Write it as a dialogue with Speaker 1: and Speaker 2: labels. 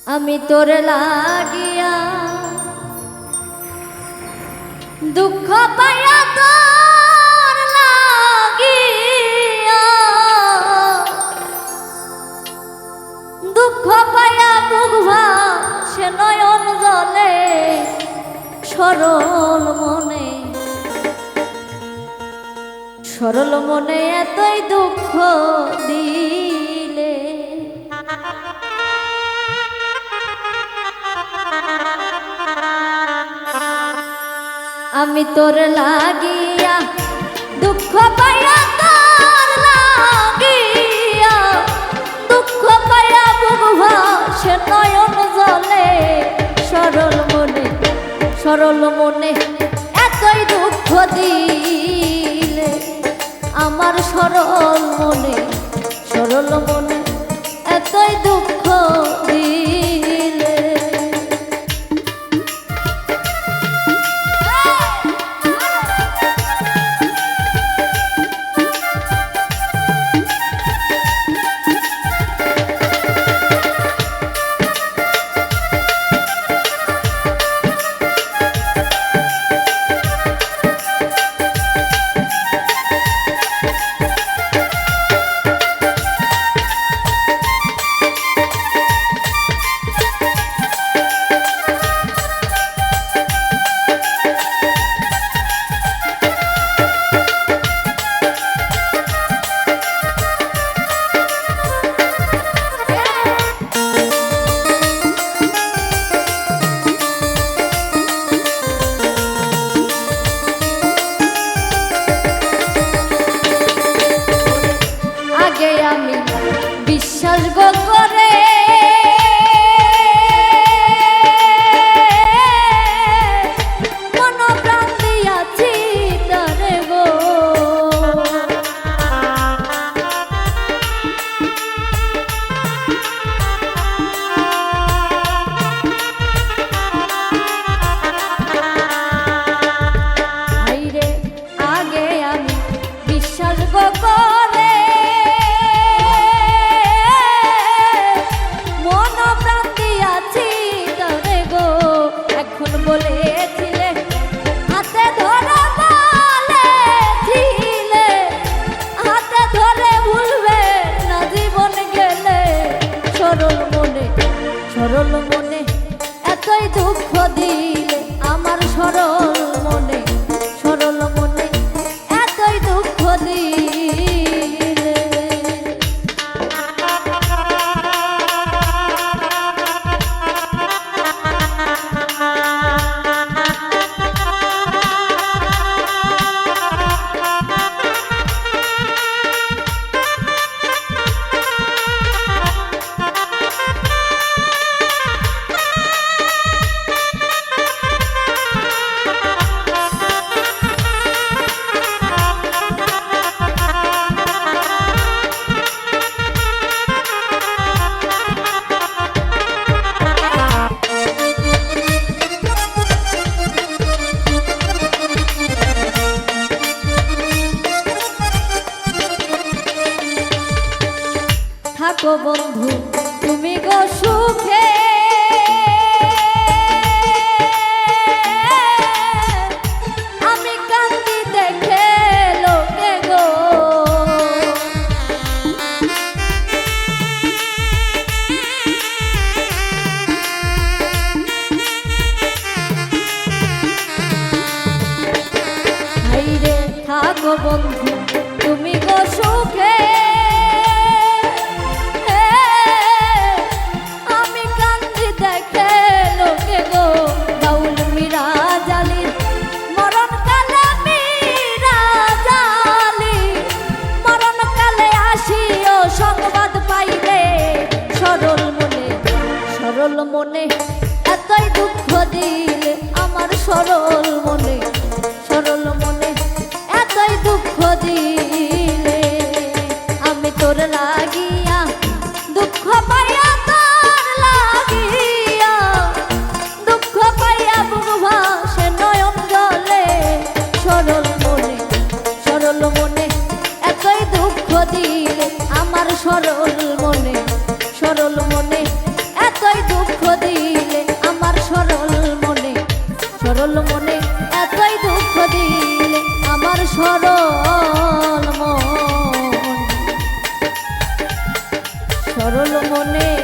Speaker 1: আমি তোর লাগিয়া দুঃখ পাইয়া তোর লাগিয়া দুঃখ পাইয়া বুক ভাসে নয়ন জলে সরল মনে এতই দুঃখ দিলে আমি তোর লাগিয়া দুঃখ পাইয়া তোর লাগিয়া দুঃখ পাইয়া বুক ভাসে নয়ন জলে সরল মনে এতই দুঃখ দিলে আমার সরল মনে এতই দুঃখ দিলে আমি বিশ্বাস গো করে মন প্রাণ দিয়াছি তারে গো আইরে আগে আমি বিশ্বাস গো করে বলেছিলে হাতে ধরে বলেছিলে হাতে ধরে ভুলবে না জীবন গেলে সরল মনে এতই দুঃখ দিলে আমার সরল মনে এতই দুঃখ দিলে থাকো বন্ধু তুমি গো সুখে আমি কান্দি দেখে লোকে গো হাইরে থাকো বন্ধু তুমি গো সুখে সরল মনে এতই দুঃখ দিলে আমার সরল মনে এতই দুঃখ দিলে আমি তোর লাগিয়া দুঃখ পাইয়া তোর লাগিয়া দুঃখ পাইয়া বুক ভাসে নয়ন জলে সরল মনে এতই দুঃখ দিলে আমার সরল মনে এতই দুঃখ আমার সরল মনে